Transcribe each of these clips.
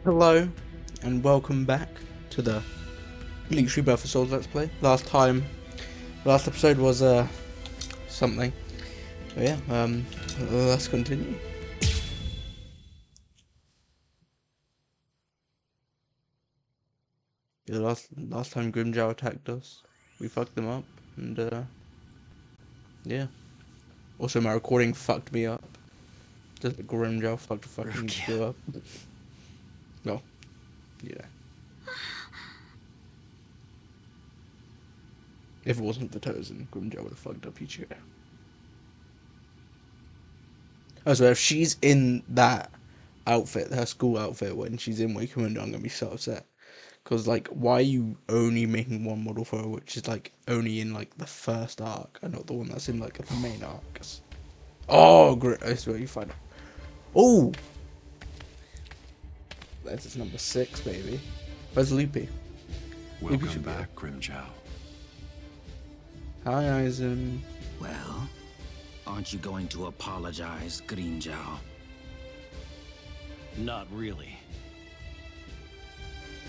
Hello, and welcome back to the Bleach Rebirth for Souls Let's Play. Last episode was something. But yeah, let's continue. Yeah, last time Grimjow attacked us, we fucked them up, and yeah. Also, my recording fucked me up. Just Grimjow fucked fucking you up. Well, yeah. If it wasn't for Tozen, Grimjow would have fucked up Ichigo. Oh, so if she's in that outfit, her school outfit, when she's in Wake Window, I'm gonna be so upset. Because, like, why are you only making one model for her, which is, like, only in, like, the first arc, and not the one that's in, like, the main arcs? Oh, great. That's where you find it. Oh! That's number 6, baby. Where's Loopy? Welcome back, Grimjow. Hi, Aizen. Well, aren't you going to apologize, Grimjow? Not really.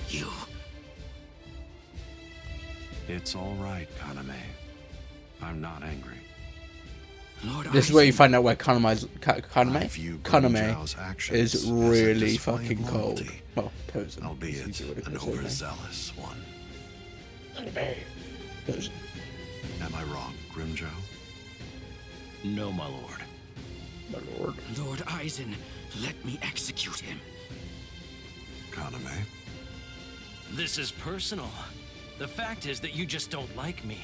You... It's all right, Kaname. I'm not angry. Lord This is where you find out where Kaname is as really a display fucking of cold. loyalty, Well, Tozen. albeit an overzealous one. Kaname. Tozen. Am I wrong, Grimjow? No, my lord. My lord. Lord Aizen, let me execute him. Kaname? This is personal. The fact is that you just don't like me.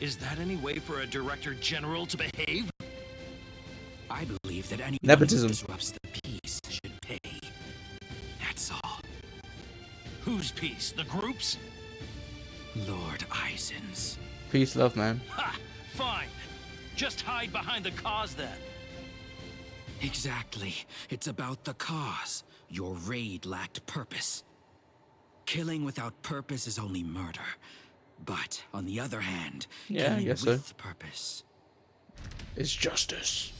Is that any way for a director general to behave? I believe that anyone Nepotism. who disrupts the peace should pay. That's all. Whose peace? The group's? Lord Aizen's. Peace, love, man. Ha! Fine. Just hide behind the cause then. Exactly. It's about the cause. Your raid lacked purpose. Killing without purpose is only murder. But, on the other hand, Yeah, I killing guess with so. purpose. It's justice.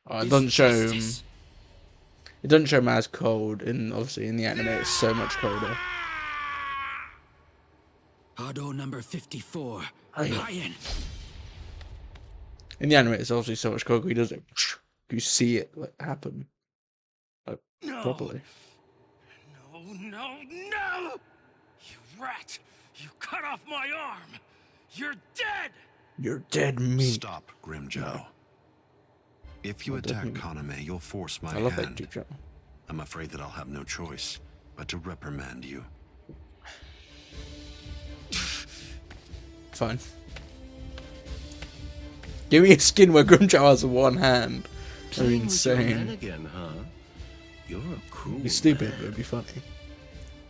Oh, it is doesn't show. justice. It doesn't show him as cold, and obviously in the anime it's so much colder. Hado number 54. Aye. Ryan. In the anime it's obviously so much colder. He does it. You see it like happen, like No. properly. No! You rat! You cut off my arm! You're dead! You're dead meat. Stop, Grimjow. No. If you Oh, attack definitely. Kaname, you'll force my I love that hand. YouTube channel. I'm afraid that I'll have no choice but to reprimand you. Fine. Give me a skin where Grimjow has one hand. That'd be insane. Again, huh? You're a cruel It'd be stupid, man. but it'd be funny.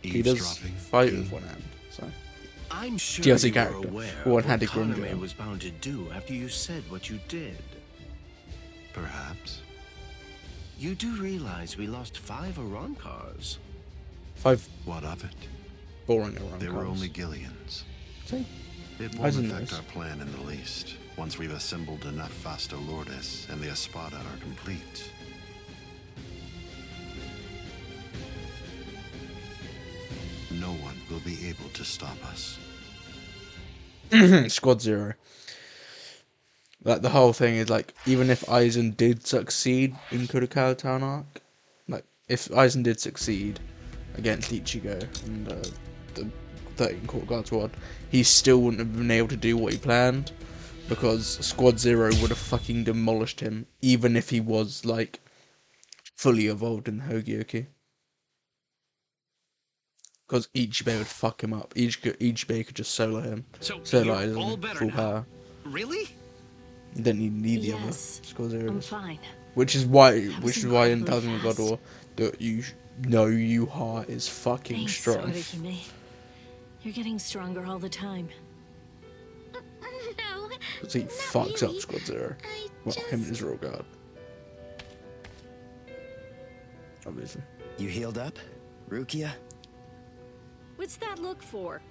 He does Eavesdropping, fight King. with one hand, so. I'm sure DLC you character. were aware of One-handed what Kaname Grimjow. was bound to do after you said what you did. Perhaps. You do realize we lost 5 Iran cars. 5 What of it? boring around They were cars. only Gillians. See? It won't Aizen affect knows. our plan in the least, once we've assembled enough Fasto Lourdes and the Espada are complete. No one will be able to stop us. Squad Zero. Like, the whole thing is, like, even if Aizen did succeed in Kudokao Town arc, like, if Aizen did succeed against Ichigo and the 13 Court Guards Squad, he still wouldn't have been able to do what he planned, because Squad Zero would have fucking demolished him, even if he was, like, fully evolved in the Hogyoki. Because Ichibe would fuck him up. Ichibe could just solo him. So Solo you're all Aizen, better full now. power. Really? Then you need the Yes, other Squad I'm Zeros. fine. Which is why in incredibly Thousand God fast. War that you know Yuha is fucking Thanks, strong. Orihime. You're getting stronger all the time. No, Because he not fucks really. up Squad Zero. I Well, just... him and his real guard. Obviously. You healed up, Rukia? What's that look for?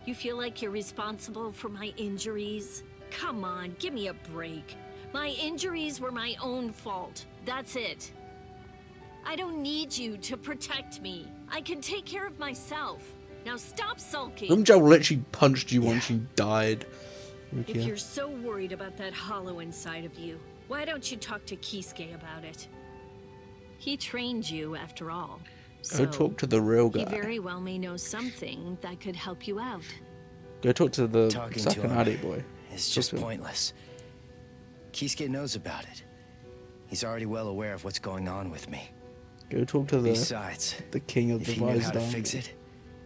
You feel like you're responsible for my injuries? Come on, give me a break. My injuries were my own fault. That's it. I don't need you to protect me. I can take care of myself. Now stop sulking. Rumjo literally punched you once you died. If you're so worried about that hollow inside of you, why don't you talk to Kisuke about it? He trained you, after all. Go talk to the real guy. He very well may know something that could help you out. Go talk to the Talking second to him Addy boy. is just pointless. Kisuke knows about it. He's already well aware of what's going on with me. Go talk to Besides, the king of if the he knew how to Vised fix Army. it,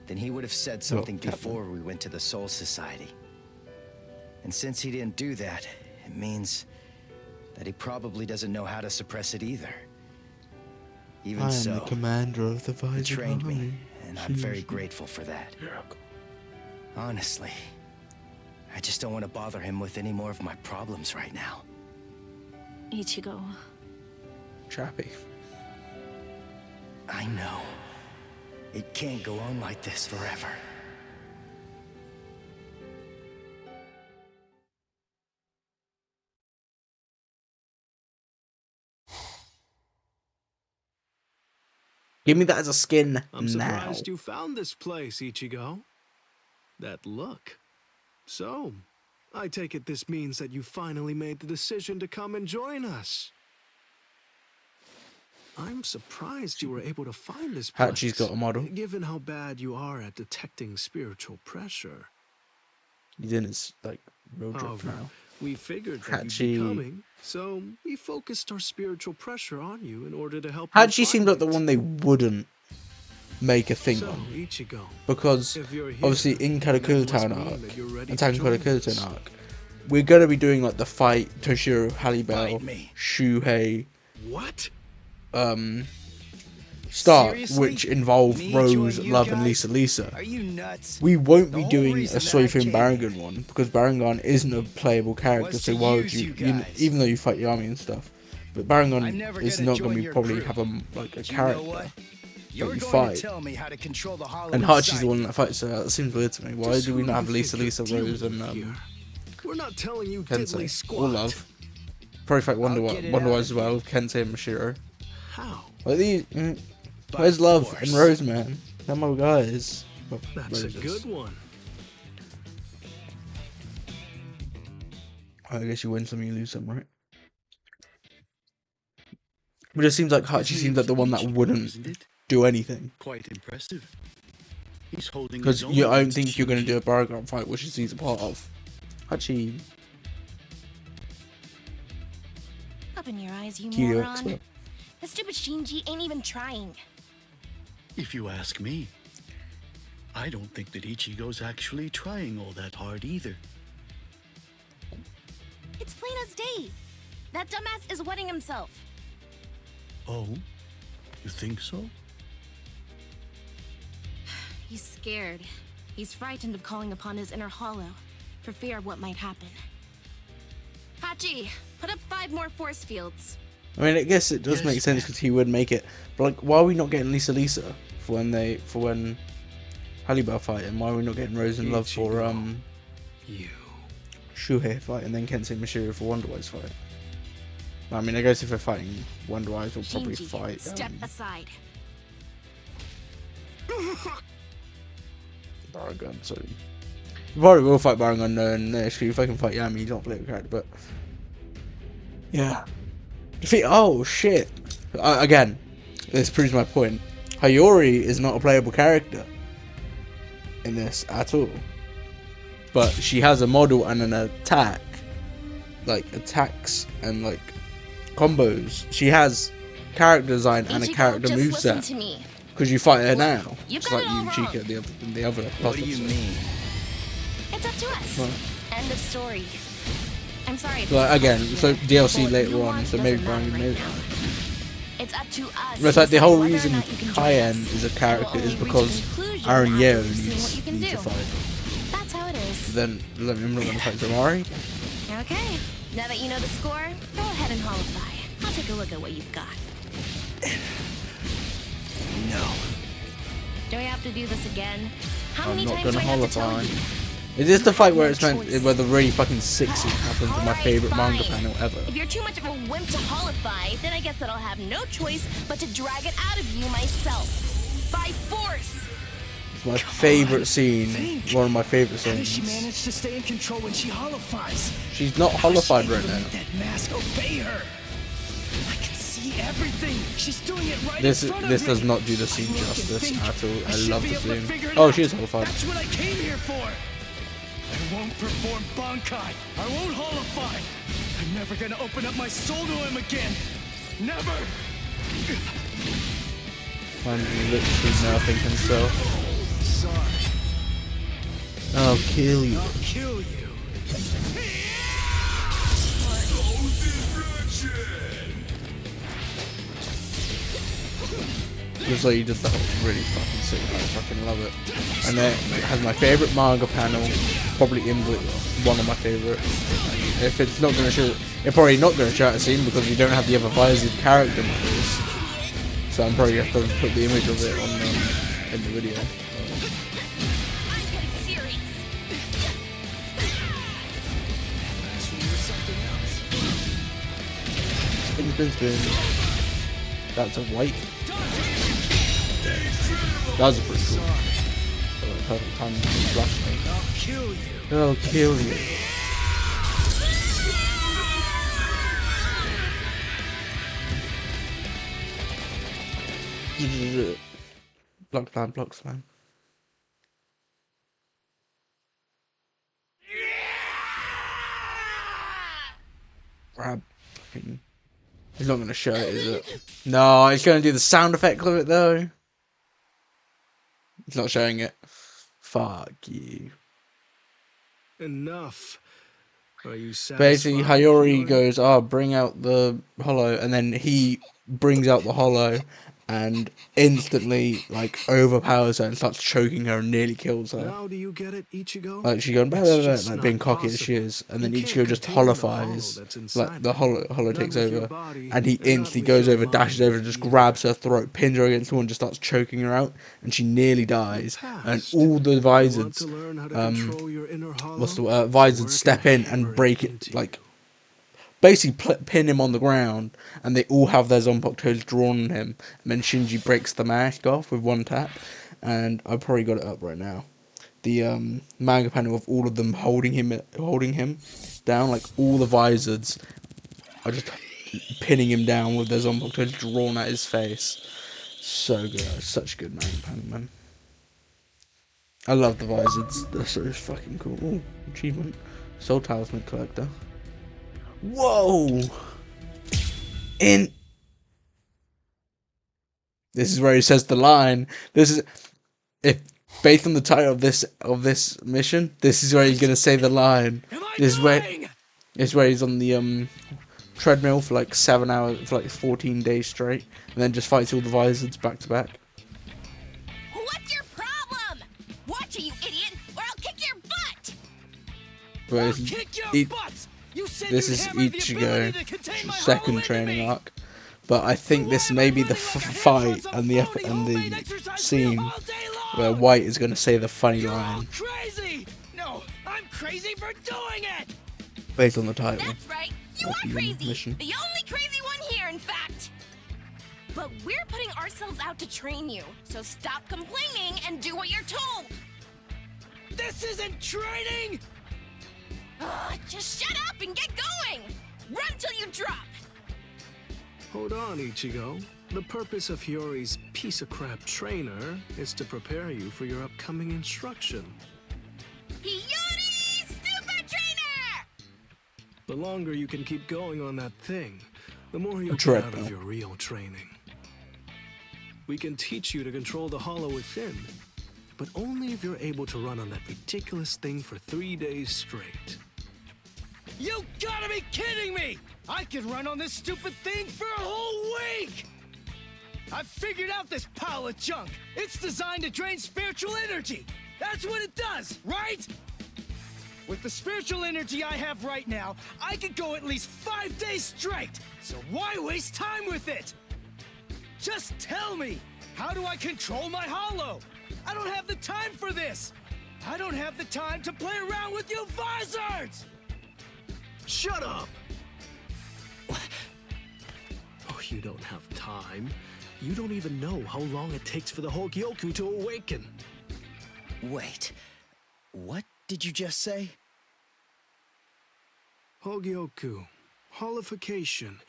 then he would have said something before we went to the Soul Society. And since he didn't do that, it means that he probably doesn't know how to suppress it either. Even I am so, the commander of the he Vised trained Army. me, and I'm very grateful for that. Honestly, I just don't want to bother him with any more of my problems right now. Ichigo. Chappy. I know. It can't go on like this forever. Give me that as a skin I'm now. surprised you found this place, Ichigo. That look. So, I take it this means that you finally made the decision to come and join us. I'm surprised you were able to find this place. Hachi's got a model. Given how bad you are at detecting spiritual pressure. He's in his like road trip However, now. we figured that you'd Hachi. be coming, so we focused our spiritual pressure on you in order to help Hachi you seemed find like the it. one they wouldn't make a thing So, on. Ichigo, Because if you're here, obviously in then that Karakura must Town mean arc, that you're ready Attack to on join Karakura us. Town arc, we're gonna be doing like the fight Toshiro, Halibel, Fight me. Shuhei, What? Start, Seriously? which involve Me Rose, join you Love, and guys? Lisa. Are you nuts? We won't The be whole doing a reason that I Soifun came Barangan here one because Barangan isn't a playable character. was So to why would use you, you guys. even though you fight Yami and stuff, but I'm Barangan never is gonna not going join to your probably crew. have a like a But you character. know what? You're you going fight. to tell me how to control the hollow And inside Hachi's the one you. that fights her. That seems weird to me. Why Just do we who not do have you Lisa, think you're Rose, dealing and with here? We're not telling you diddly Kensei? squat. Or Love. Probably fight I'll get it out Wonder of as well with Kensei and Mashiro. How? Like these, By where's Love force. and Rose, man? They're my guys. Well, That's Roses. a good one. I guess you win some, you lose some, right? But it seems like Hachi seems like the one that wouldn't Isn't it? do anything. Quite impressive. He's holding Because his own I don't against think you're going to do a Shinji. Baragon fight, which he's a part of. Hachi, Open your eyes, you Kiryu moron. expert. The stupid Shinji ain't even trying. If you ask me, I don't think that Ichigo's actually trying all that hard either. It's plain as day. That dumbass is wetting himself. Oh? You think so? He's scared. He's frightened of calling upon his inner hollow, for fear of what might happen. Hachi, put up 5 more force fields. I mean, I guess it does Yes, make sense ma'am. because he would make it. But like, why are we not getting Lisa for when Halibel fight, and why are we not getting Rose and Love for You. Shuhei fight, and then Kensei Mashiro for Wonder Wise fight? I mean, I guess if they're fighting Wonder Wise, we'll probably Shinji, fight. step aside. Baragon, so we probably will fight Baragon knowing actually if I can fight Yami, he's not a playable character, but yeah. Defeat. Oh shit! Again, this proves my point. Hayori is not a playable character in this at all, but she has a model and an attack, like attacks and like combos. She has character design and a Ichigo, character just listen moveset. to me. Because you fight her now, You just got like it all you Chica in the other What do you episode. mean? It's up to us. Right. End of story. I'm sorry. if Like, this is again, hard to so hear, DLC but what later you on, want so doesn't maybe matter Brian right maybe. now. It's up to us. But it's to like the decide whole whether or reason not you can join Cayenne us. is a We'll character only is reach a because conclusion Aaron after Yeo we've seen what you can needs to do. fight. That's how it is. Then I'm not gonna fight Zamari. Okay. Now that you know the score, go ahead and holify. I'll take a look at what you've got. No. Do we have to do this again? How I'm many not times do gonna I have to tell holify. you? Is this the fight where it's meant, where the really fucking sick scene happens in my favorite manga panel ever? If you're too much of a wimp to holify, then I guess that I'll have no choice but to drag it out of you myself. By force! It's my favorite scene, one of my favorite How does she scenes. manage to stay in control when she holifies? She's not holified right now. That mask obey her. I can see everything. She's doing it right This in front of this me. does not do the scene I look and justice think, at all. I should love be the able to scene. figure it Oh, out. she is holified. That's what I came here for. I won't perform Bankai. I won't holify. I'm never gonna open up my soul to him again. Never. I'm literally nerfing himself. Sorry. I'll kill you. I'll kill you. Just like you just felt really fucking sick. I fucking love it. And then it has my favorite manga panel, probably in one of my favorite. If it's not gonna show, it's probably not gonna show out a scene because we don't have the other visored character models. So I'm probably gonna have to put the image of it on in the video. I'm getting serious. Spin. That's a white. That was a pretty cool. Perfect time to flash me. I'll kill you. I'll kill you. Block slam, block slam. Grab. Fucking. He's not gonna show it, is it? No, he's gonna do the sound effect of it though. He's not showing it. Fuck you. Enough. Are you satisfied? Basically, Hayori goes, "Oh, bring out the hollow," and then he brings out the hollow, and instantly like overpowers her and starts choking her and nearly kills her. Now do you get it, Ichigo? Like she going, blah, It's blah, blah, just like not being cocky as she possible. is, and then You Ichigo can't just contain the hollow holifies, that's like inside the hollow Not takes with your over, body, and he and not instantly with goes your over, dashes over, mind just either. grabs her throat, pins her against the wall, and just starts choking her out, and she nearly dies, and Past. all the You want to visors, learn how to control your inner hollow? what's the visors Work step and in hammer and break it, into like you. basically pin him on the ground, and they all have their Zonpok toes drawn on him, and then Shinji breaks the mask off with one tap, and I've probably got it up right now. The manga panel of all of them holding him down, like all the visors are just pinning him down with their Zonpok toes drawn at his face. So good, such good manga panel, man. I love the visors, they're so fucking cool. Ooh, achievement, Soul Talisman Collector. Whoa! This is where he says the line. This is, if based on the title of this mission, this is where he's gonna say the line. This is where he's on the treadmill for like 7 hours, for like 14 days straight, and then just fights all the visors back to back. What's your problem? Watch it, you idiot, or I'll kick your butt! Where Kick your he- butts! You said This you is hammered the ability to Ichigo's contain my second hollow training enemy. arc, but I think So this why may am I be the running like a fight headphones and the phony homemade exercise scene wheel all day where long? White is going to say the funny You're all line crazy! No, I'm crazy for doing it! based on the title. That's right, you Of are the crazy! mission. The only crazy one here, in fact! But we're putting ourselves out to train you, so stop complaining and do what you're told! This isn't training! Ugh, just shut up and get going! Run till you drop! Hold on, Ichigo. The purpose of Hiyori's piece of crap trainer is to prepare you for your upcoming instruction. Hiyori, stupid trainer! The longer you can keep going on that thing, the more you'll get treadmill. out of your real training. We can teach you to control the hollow within, but only if you're able to run on that ridiculous thing for 3 days straight. You gotta be kidding me! I could run on this stupid thing for a whole week! I've figured out this pile of junk. It's designed to drain spiritual energy. That's what it does, right? With the spiritual energy I have right now, I could go at least 5 days straight. So why waste time with it? Just tell me, how do I control my hollow? I don't have the time for this. I don't have the time to play around with you visors! Shut up! Oh, you don't have time. You don't even know how long it takes for the Hogyoku to awaken. Wait, what did you just say? Hogyoku, holification.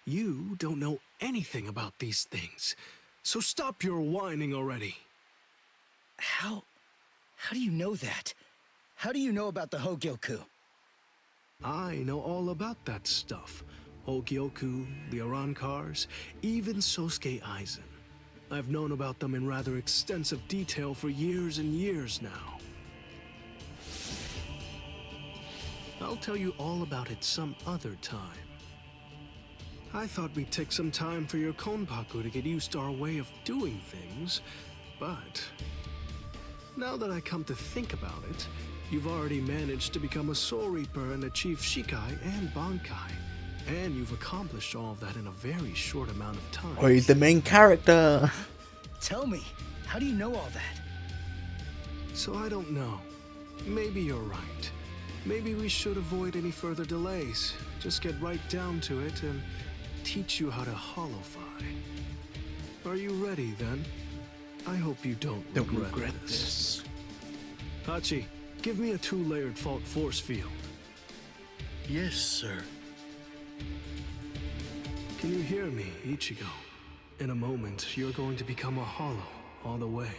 You don't know anything about these things. So stop your whining already. How do you know that? How do you know about the Hogyoku? I know all about that stuff. Hogyoku, the Arankars, even Sosuke Aizen. I've known about them in rather extensive detail for years and years now. I'll tell you all about it some other time. I thought we'd take some time for your Konpaku to get used to our way of doing things, but now that I come to think about it, you've already managed to become a Soul Reaper and achieve Shikai and Bankai, and you've accomplished all of that in a very short amount of time. Oh, he's the main character. Tell me, how do you know all that? So I don't know. Maybe you're right. Maybe we should avoid any further delays. Just get right down to it and teach you how to holofy. Are you ready then? I hope you don't regret this. Hachi, give me a 2-layered fault force field. Yes, sir. Can you hear me, Ichigo? In a moment, you're going to become a hollow all the way.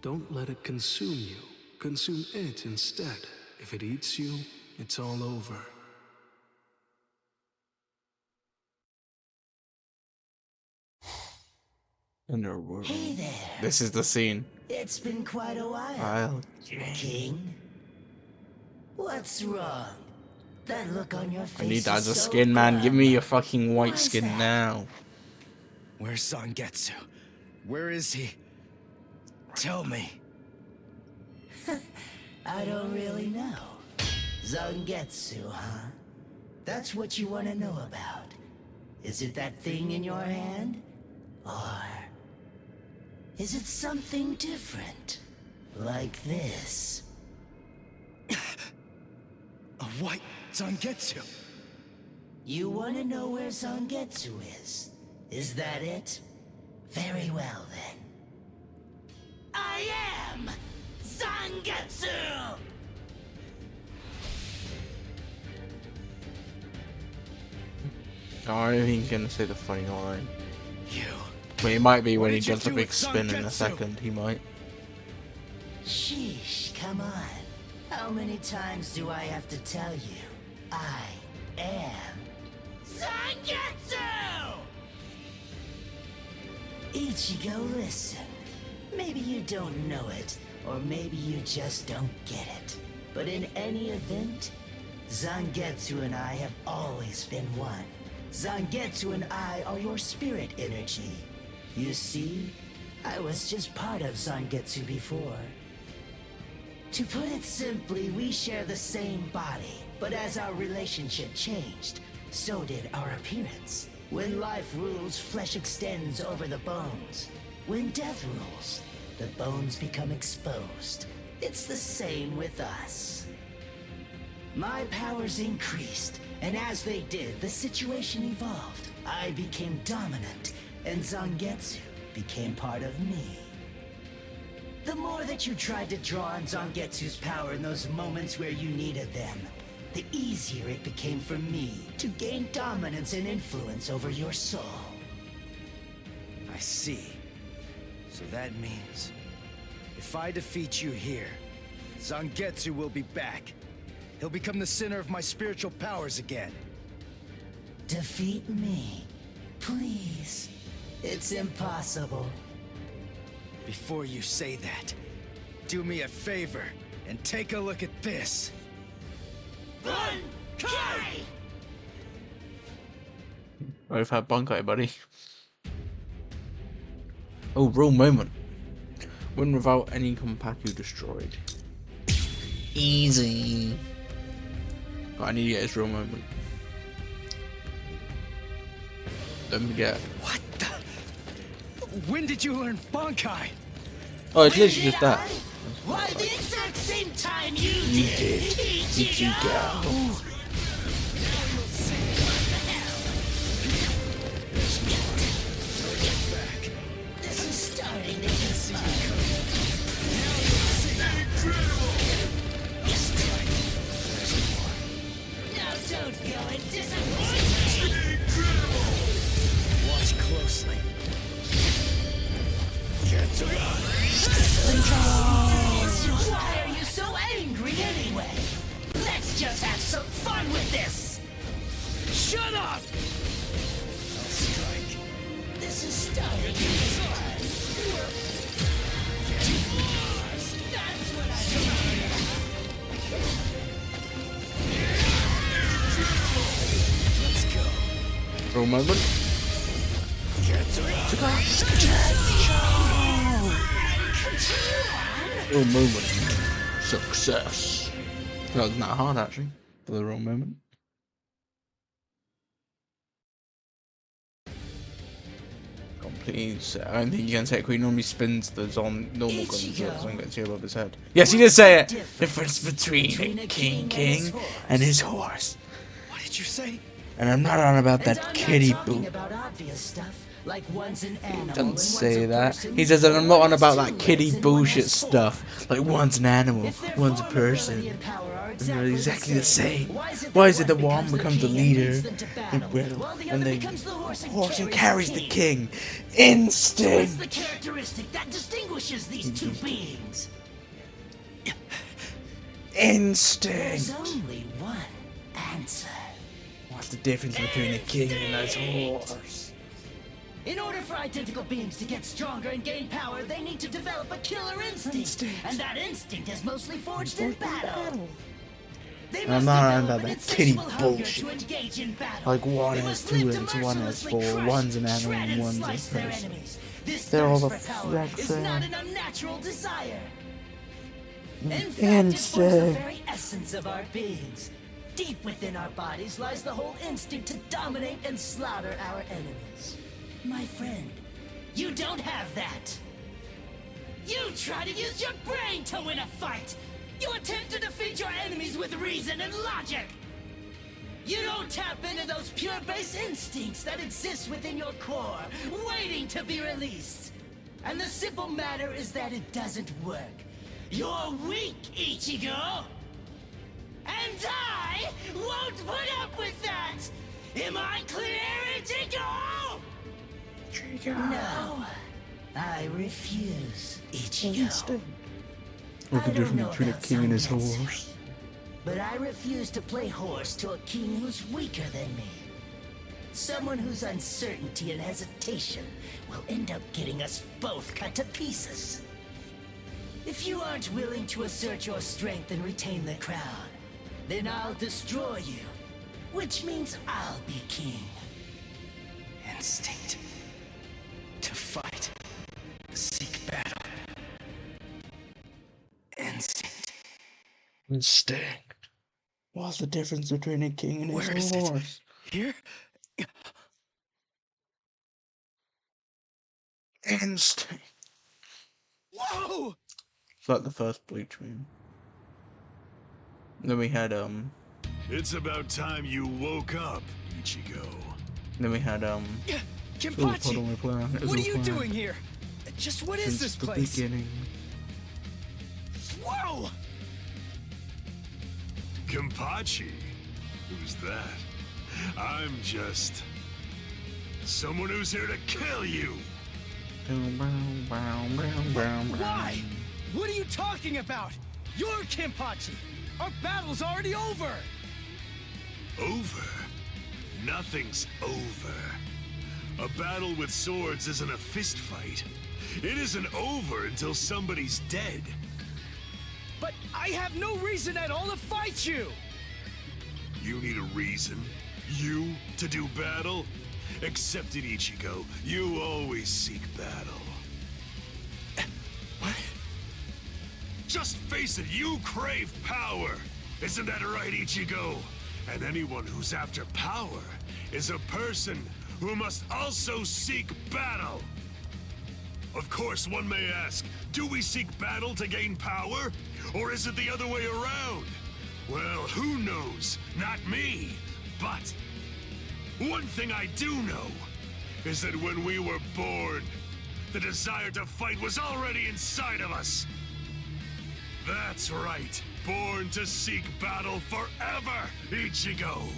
Don't let it consume you. Consume it instead. If it eats you, it's all over. Hey there. This is the scene. It's been quite a while. King? What's wrong? That look on your face. I need that as a skin, man. Give me your fucking white skin now. Where's Zangetsu? Where is he? Tell me. I don't really know. Zangetsu, huh? That's what you want to know about. Is it that thing in your hand? Or is it something different? Like this? A white Zangetsu. You want to know where Zangetsu is? Is that it? Very well then. I am Zangetsu! Oh, I don't think he's gonna say the funny line. You. Well, he might be when he does the big spin in a second. He might. Sheesh, come on. How many times do I have to tell you? I am Zangetsu! Ichigo, listen. Maybe you don't know it, or maybe you just don't get it. But in any event, Zangetsu and I have always been one. Zangetsu and I are your spirit energy. You see, I was just part of Zangetsu before. To put it simply, we share the same body, but as our relationship changed, so did our appearance. When life rules, flesh extends over the bones. When death rules, the bones become exposed. It's the same with us. My powers increased, and as they did, the situation evolved. I became dominant, and Zangetsu became part of me. The more that you tried to draw on Zangetsu's power in those moments where you needed them, the easier it became for me to gain dominance and influence over your soul. I see. So that means, if I defeat you here, Zangetsu will be back. He'll become the center of my spiritual powers again. Defeat me, please. It's impossible. Before you say that, do me a favor and take a look at this. Bankai! I've had Bankai, buddy. Oh, real moment. Win without any Konpaku destroyed. Easy. Oh, I need to get his real moment. Don't forget. What the? When did you learn Bankai? Oh, it's literally just that. Why, the exact same time you did, Ichigo! This is starting to get fun. Now don't go and disappoint me! Watch closely. Why are you so angry anyway? Let's just have some fun with this! Shut up! This is starting to get fun. That's what I Real moment. Real moment. Success. That wasn't that hard actually, for the real moment. Completely set. I don't think you can say it. He normally spins the normal gun so it doesn't get too above his head. Yes, he did say it! Difference between a king and his horse. What did you say? And I'm not on about that kitty boo. about obvious stuff, like one's an animal. He doesn't say that. He says that I'm not on about that kitty bullshit stuff. Like one's an animal, one's a person. And they're exactly the same. Why is it that one becomes the leader and the horse who carries the king? Instinct! What's the characteristic that distinguishes these two beings? Instinct! There's only one answer. What's the difference between a king and his horse? In order for identical beings to get stronger and gain power, they need to develop a killer instinct. And that instinct is mostly forged in battle. I'm not on about that kitty bullshit. Like one has two legs, one has four, one's an animal, and one's a person. They're all the exact same. It's not an unnatural desire. In fact, it's the very essence of our beings. Deep within our bodies lies the whole instinct to dominate and slaughter our enemies. My friend, you don't have that. You try to use your brain to win a fight. You attempt to defeat your enemies with reason and logic. You don't tap into those pure base instincts that exist within your core, waiting to be released. And the simple matter is that it doesn't work. You're weak, Ichigo! And I won't put up with that! Am I clear, Ichigo? No, I refuse, Ichigo. What's the difference between a king and his horse? But I refuse to play horse to a king who's weaker than me. Someone whose uncertainty and hesitation will end up getting us both cut to pieces. If you aren't willing to assert your strength and retain the crown, then I'll destroy you, which means I'll be king. Instinct. To fight. Seek battle. Instinct. Instinct. What's the difference between a king and his horse? Here? Instinct. Whoa! It's like the first Bleach meme. Then we had It's about time you woke up, Ichigo. Then we had Kenpachi! What What are you doing here? Just what is this place? Beginning. Whoa! Kenpachi? Who's that? I'm just someone who's here to kill you. Why? What are you talking about? You're Kenpachi! Our battle's already over! Over? Nothing's over. A battle with swords isn't a fist fight. It isn't over until somebody's dead. But I have no reason at all to fight you! You need a reason? You to do battle? Accept it, Ichigo. You always seek battle. What? Just face it, you crave power! Isn't that right, Ichigo? And anyone who's after power is a person who must also seek battle. Of course, one may ask, do we seek battle to gain power? Or is it the other way around? Well, who knows? Not me. But one thing I do know is that when we were born, the desire to fight was already inside of us. That's right. Born to seek battle forever, Ichigo.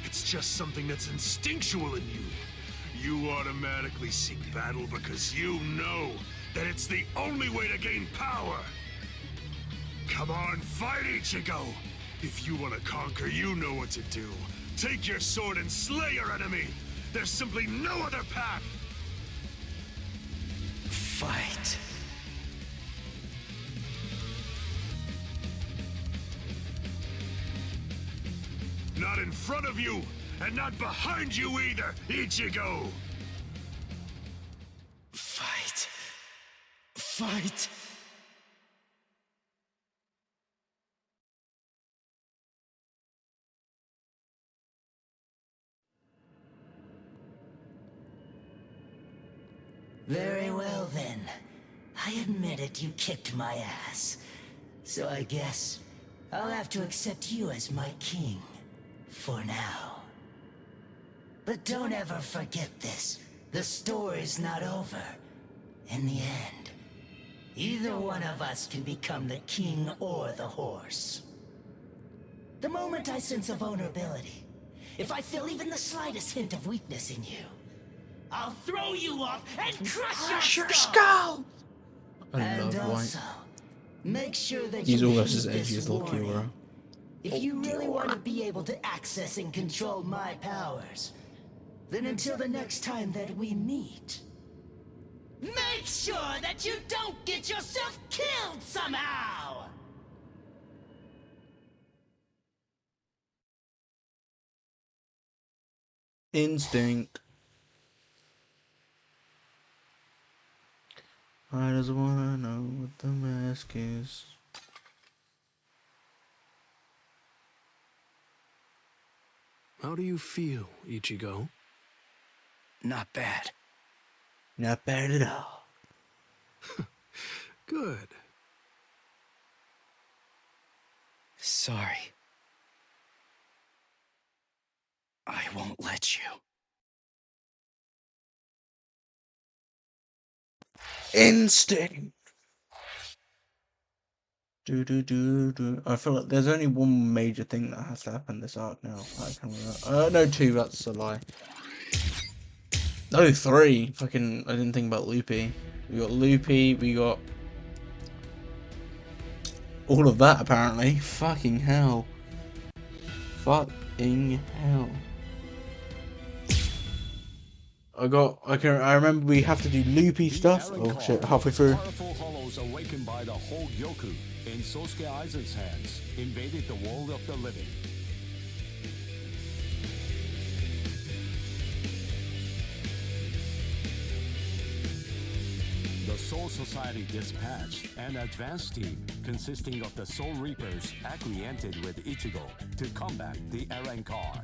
It's just something that's instinctual in you. You automatically seek battle because you know that it's the only way to gain power. Come on, fight, Ichigo! If you want to conquer, you know what to do. Take your sword and slay your enemy! There's simply no other path! Fight. Not in front of you, and not behind you either, Ichigo! Fight. Fight. Very well then. I admit it, you kicked my ass. So I guess I'll have to accept you as my king. For now. But don't ever forget this. The story's not over. In the end, either one of us can become the king or the horse. The moment I sense a vulnerability, if I feel even the slightest hint of weakness in you, I'll throw you off and crush your skull! I love also, White. Make sure that He's you almost heed as edgy this as Lord warning. Kiora. If you really want to be able to access and control my powers, then until the next time that we meet, make sure that you don't get yourself killed somehow! Instinct. I just wanna know what the mask is. How do you feel, Ichigo? Not bad. Not bad at all. Good. Sorry. I won't let you. Instinct. Do. I feel like there's only one major thing that has to happen this arc now. I can remember. No, two. That's a lie. No, three. Fucking, I didn't think about Loopy. We got Loopy. We got all of that apparently. Fucking hell. Fucking hell. I remember we have to do loopy stuff. Oh shit, halfway through. Powerful hollows awakened by the whole Gyoku in Sosuke Aizen's hands invaded the world of the living. The Soul Society dispatched an advance team consisting of the Soul Reapers acquainted with Ichigo to combat the Arrancar.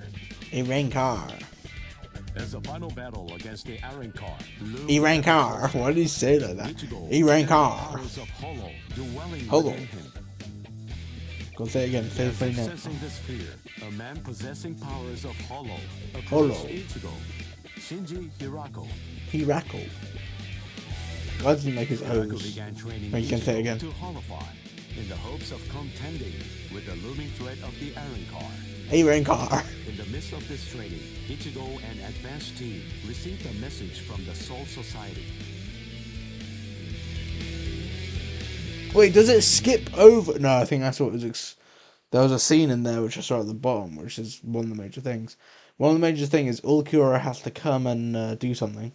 Arrancar. As a final battle against the Arrancar, Arrancar. Why did he say like that? Arrancar. Hollow. Go say it again. Say it again. Possessing the sphere, a man possessing powers of Hollow. Hollow. Ichigo, Shinji Hirako. Hirako. Why does he make his O's? Began training Oh, you can say it again. to Holofy in the hopes of contending with the looming threat of the Arrancar. Arrancar. In the midst of this training, Ichigo and advanced team received a message from the Soul Society. Wait, does it skip over? No, I think that's what it was. There was a scene in there which I saw at the bottom, which is one of the major things. One of the major things is Ulquiorra has to come and do something.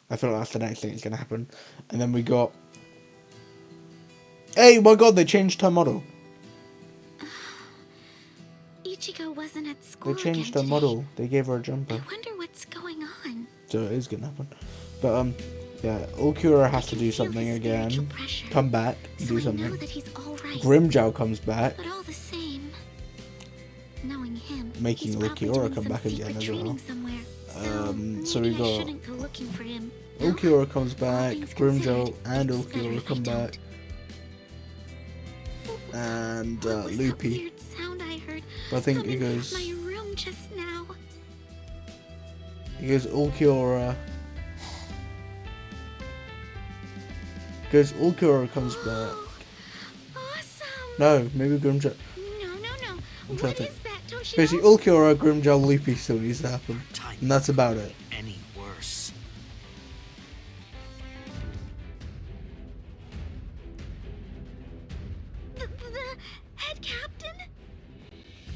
I feel like that's the next thing that's going to happen. And then we got... Hey, my god, they changed her model. Ichigo wasn't at school. They changed her model. They gave her a jumper. I wonder what's going on. So it is going to happen. But, yeah, Ulquiorra has to do something again. Come back and do something. Grimjow comes back. But all the same, knowing him, making Ulquiorra come back again as well. So we got... shouldn't go looking for him. Ulquiorra comes all back, things Grimjow considered, and it's better Ulquiorra if I come don't. back, and What was that Loopy. weird sound I heard But I think coming it goes. from my room just now? It goes Ulquiorra. Ulquiorra comes back. Oh, awesome! No, maybe Grimjow. No. I'm What trying to is think. that, Toshio? Basically, Ulquiorra, Grimjow, Loopy still needs to happen, Time and that's about it. any worse. The head captain?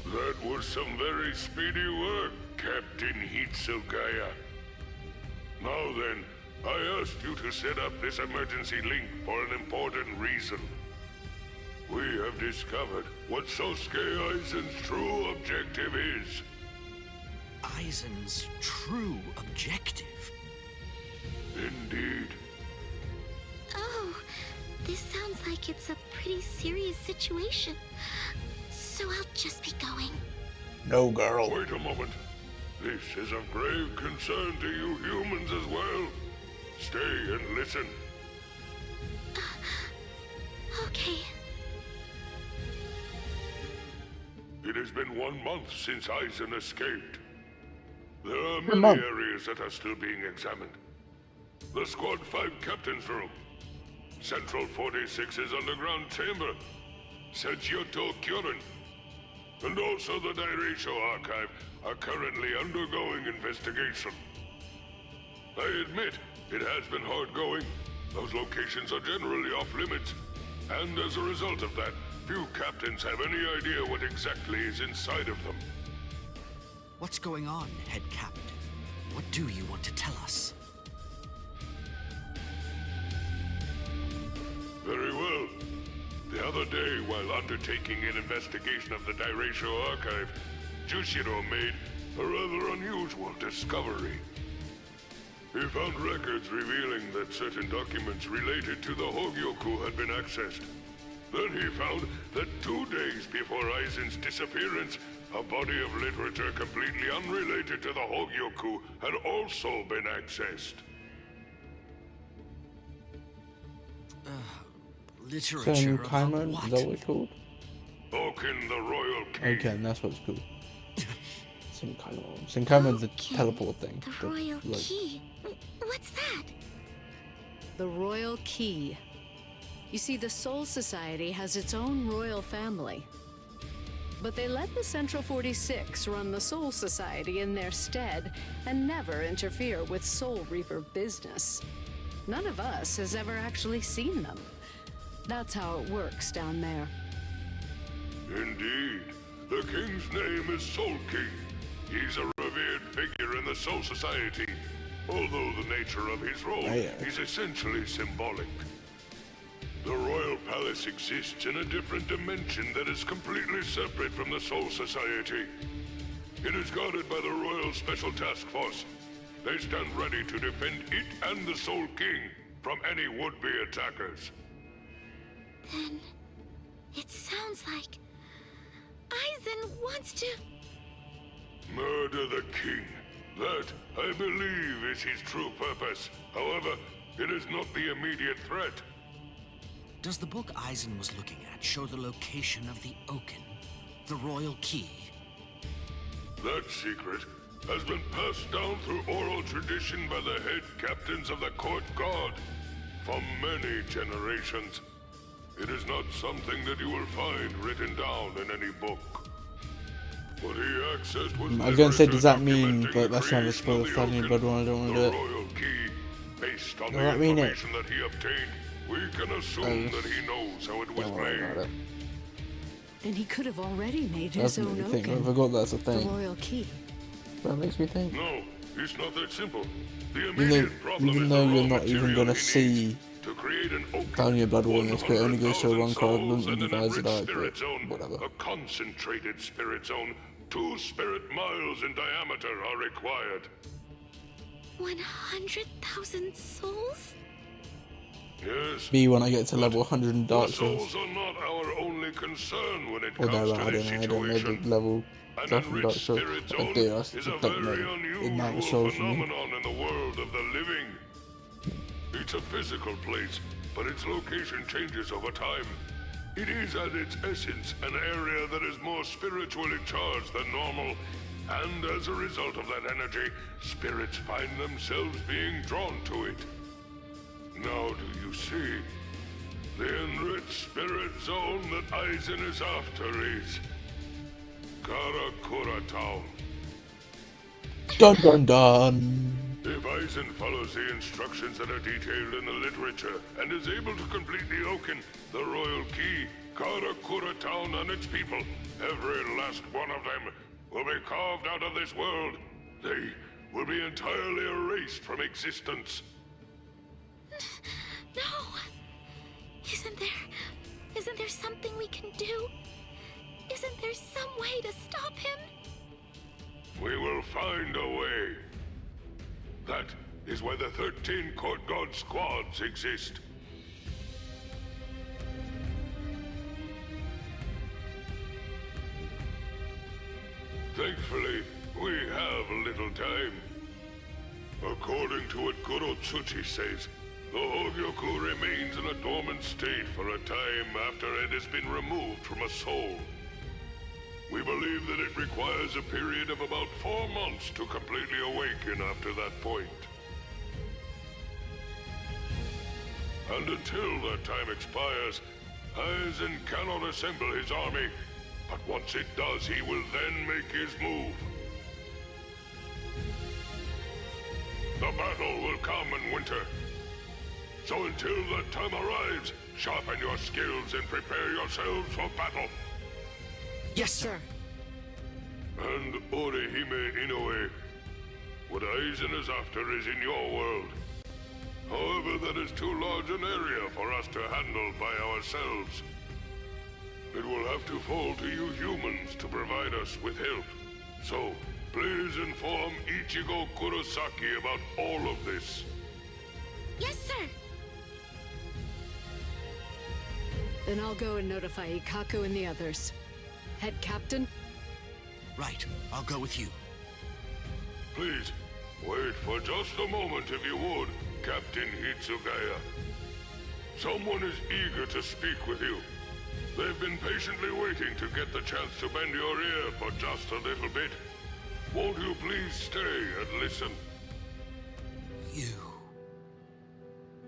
That was some very speedy work, Captain Hitsugaya. Now then, I asked you to set up this emergency link for an important reason. We have discovered what Sosuke Aizen's true objective is. Aizen's true objective. Indeed. Oh, this sounds like it's a pretty serious situation. So I'll just be going. No, girl. Wait a moment. This is of grave concern to you humans as well. Stay and listen. Okay. It has been 1 month since Aizen escaped. There are A many month. areas that are still being examined. The Squad 5 Captain's Room, Central 46's underground chamber, Sechioto Kyorin, and also the Dairasho Archive are currently undergoing investigation. I admit, it has been hard going. Those locations are generally off limits, and as a result of that, few captains have any idea what exactly is inside of them. What's going on, head captain? What do you want to tell us? Very well. The other day, while undertaking an investigation of the Dairasho Archive, Jushiro made a rather unusual discovery. He found records revealing that certain documents related to the Hogyoku had been accessed. Then he found that 2 days before Aizen's disappearance, a body of literature completely unrelated to the Hogyoku had also been accessed. Literature Some about Kaimon, what? is that what it's called? Oaken the Royal King. Okay, that's what it's called. Sinkaimon's the Okay, teleport thing. The royal like, key. What's that? The Royal Key. You see, the Soul Society has its own royal family. But they let the Central 46 run the Soul Society in their stead and never interfere with Soul Reaper business. None of us has ever actually seen them. That's how it works down there. Indeed. The king's name is Soul King. He's a revered figure in the Soul Society. Although the nature of his role is essentially symbolic. The Royal Palace exists in a different dimension that is completely separate from the Soul Society. It is guarded by the Royal Special Task Force. They stand ready to defend it and the Soul King from any would-be attackers. Then it sounds like Aizen wants to... Murder the king. That, I believe, is his true purpose. However, it is not the immediate threat. Does the book Aizen was looking at show the location of the Oaken, the royal key? That secret has been passed down through oral tradition by the head captains of the court guard for many generations. It is not something that you will find written down in any book. What he accessed was I was going to say, does that literature mean, documenting but the that's never creation spoiled of the Starting Oaken, Blood One, I don't want to do the it. royal key. Based on Does the that mean it? information that he obtained, we can assume that he knows how it was Don't worry about made. it. Then he could have already made That's his what own you think. I Oaken, forgot that's a the thing. Royal Key. That makes me think. No, it's not that simple. The Even immediate problem even is though the you're raw not even material going to he see needs to create an Oaken. Down your Blood One, this bit only goes to 100,000 one card, souls and and you an guys are enriched like, spirit zone, whatever. a concentrated spirit zone. 2 spirit miles in diameter are required. 100,000 souls? Yes. Me when I get to level 100 in Dark The Souls. souls are not our only concern when it Or comes no, to I this don't know situation. the level An stuff in Dark enriched Souls. spirit I zone do, I is a don't know very the amount of unusual souls you need. phenomenon in the world of the living. It's a physical place, but its location changes over time. It is at its essence an area that is more spiritually charged than normal, and as a result of that energy, spirits find themselves being drawn to it. Now do you see? The enriched spirit zone that Aizen is after is Karakura Town. Dun dun dun. If Aizen follows the instructions that are detailed in the literature and is able to complete the Oaken, the Royal Key, Karakura Town and its people, every last one of them will be carved out of this world. They will be entirely erased from existence. No! Isn't there something we can do? Isn't there some way to stop him? We will find a way. That is why the 13 Court God squads exist. Thankfully, we have little time. According to what Kurotsuchi says, the Hogyoku remains in a dormant state for a time after it has been removed from a soul. We believe that it requires a period of about 4 months to completely awaken after that point. And until that time expires, Aizen cannot assemble his army, but once it does, he will then make his move. The battle will come in winter. So until that time arrives, sharpen your skills and prepare yourselves for battle. Yes, sir. And Orihime Inoue, what Aizen is after is in your world. However, that is too large an area for us to handle by ourselves. It will have to fall to you humans to provide us with help. So, please inform Ichigo Kurosaki about all of this. Yes, sir. Then I'll go and notify Ikaku and the others. Head captain? Right, I'll go with you. Please, wait for just a moment if you would, Captain Hitsugaya. Someone is eager to speak with you. They've been patiently waiting to get the chance to bend your ear for just a little bit. Won't you please stay and listen? You...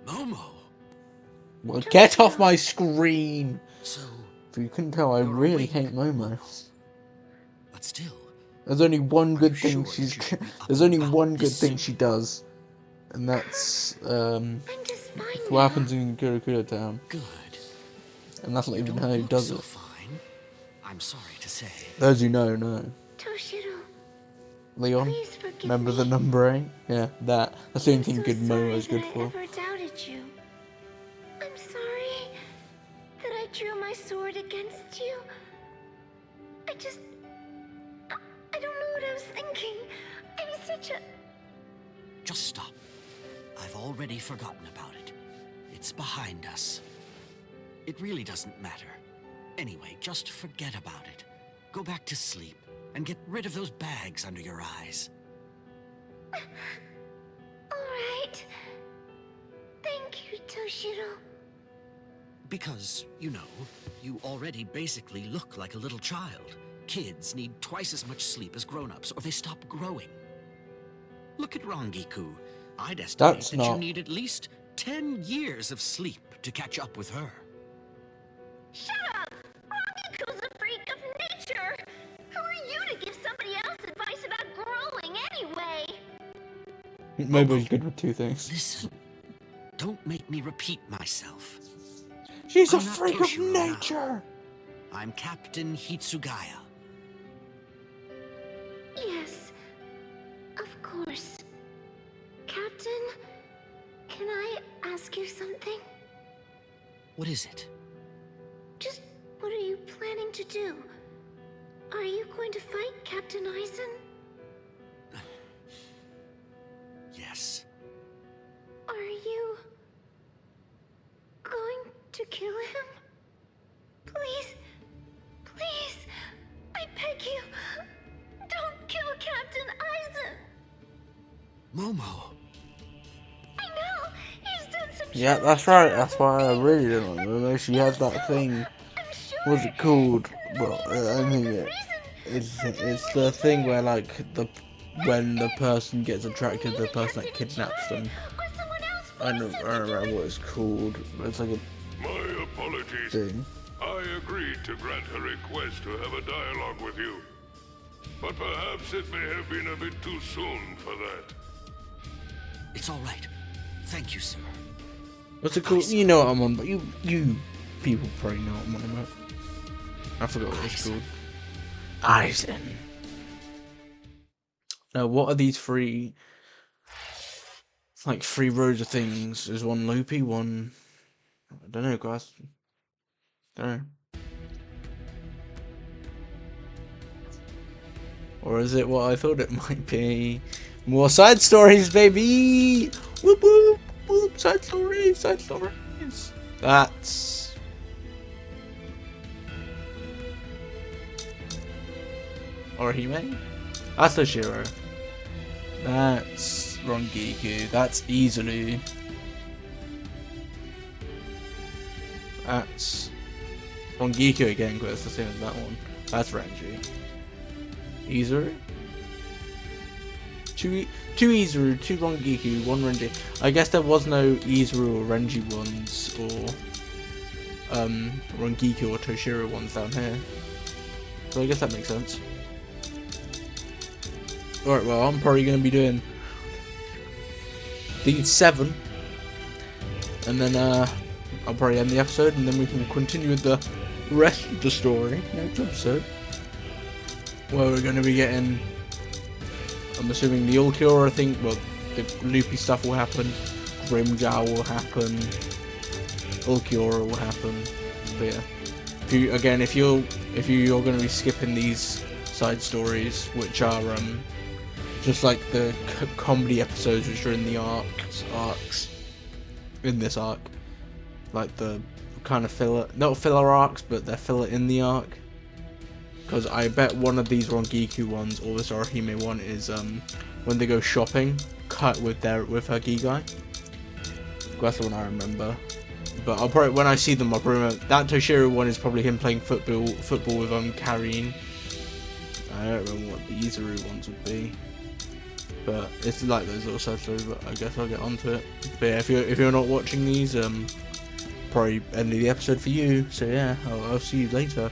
Momo! Well, get off my screen! So... If you couldn't tell, I really hate Momo. But still... There's only one good thing she's... There's only one good thing she does. And that's, what happens in Kurokuro Town. Good. And that's not even her who does it. Fine. I'm sorry to say. Those who know. Toshiro. Leon? Remember the number 8? Yeah, that. That's the only thing good Momo's good for. I ever doubted you. I'm sorry that I drew my sword against you. I don't know what I was thinking. I was such a... Just stop. I've already forgotten about it. It's behind us. It really doesn't matter. Anyway, just forget about it. Go back to sleep and get rid of those bags under your eyes. Alright. Thank you, Toshiro. Because, you know, you already basically look like a little child. Kids need twice as much sleep as grown-ups, or they stop growing. Look at Rangiku. I'd estimate that you need at least 10 years of sleep to catch up with her. Shut up! Rangiku's a freak of nature! Who are you to give somebody else advice about growing anyway? Momo's good with two things. Listen, don't make me repeat myself. She's a freak of nature! I'm Captain Hitsugaya. Yes, of course. Captain, can I ask you something? What is it? Just what are you planning to do? Are you going to fight Captain Aizen? Yes. Are you going to kill him? Please, please, I beg you, don't kill Captain Aizen! Momo! I know, he's Yeah, that's right. That's why I really don't like her. She has that thing. What's it called? Well, I think it's the thing where like when the person gets attracted to the person that kidnaps them. I don't remember what it's called. But it's like a My apologies. thing. I agreed to grant her request to have a dialogue with you. But perhaps it may have been a bit too soon for that. It's all right. Thank you, sir. What's it called? You know what I'm on, but you people probably know what I'm on about. I forgot what it's called. Eisen. Now, what are these three? Like 3 rows of things. There's one loopy, one. I don't know, guys. Don't know. Or is it what I thought it might be? More side stories, baby! Whoop whoop whoop! Side stories, side stories. That's. Orihime? That's Toshiro. That's Rangiku. That's Izuru. That's Rangiku again, because it's the same as that one. That's Renji. Izuru? Two Izuru, 2 Rangiku, 1 Renji. I guess there was no Izuru or Renji ones, or Rangiku or Toshiro ones down here. So I guess that makes sense. Alright, well, I'm probably going to be doing these 7, and then I'll probably end the episode, and then we can continue with the rest of the story next episode, where we're going to be getting, I'm assuming the Ulquiorra thing, well, the loopy stuff will happen, Grimjow will happen, Ulquiorra will happen, but yeah, if you're going to be skipping these side stories, which are just like the comedy episodes which are in the arcs in this arc, like the kind of filler, not filler arcs, but they're filler in the arc. Because I bet one of these Rangiku ones, or this Orihime one, is when they go shopping, cut with her Gigai. That's the one I remember. But I'll probably, when I see them, I'll probably remember. That Toshiro one is probably him playing football with carrying. I don't remember what the Izuru ones would be. But it's like those little side stories, but I guess I'll get onto it. But yeah, if you're not watching these, probably end of the episode for you. So yeah, I'll see you later.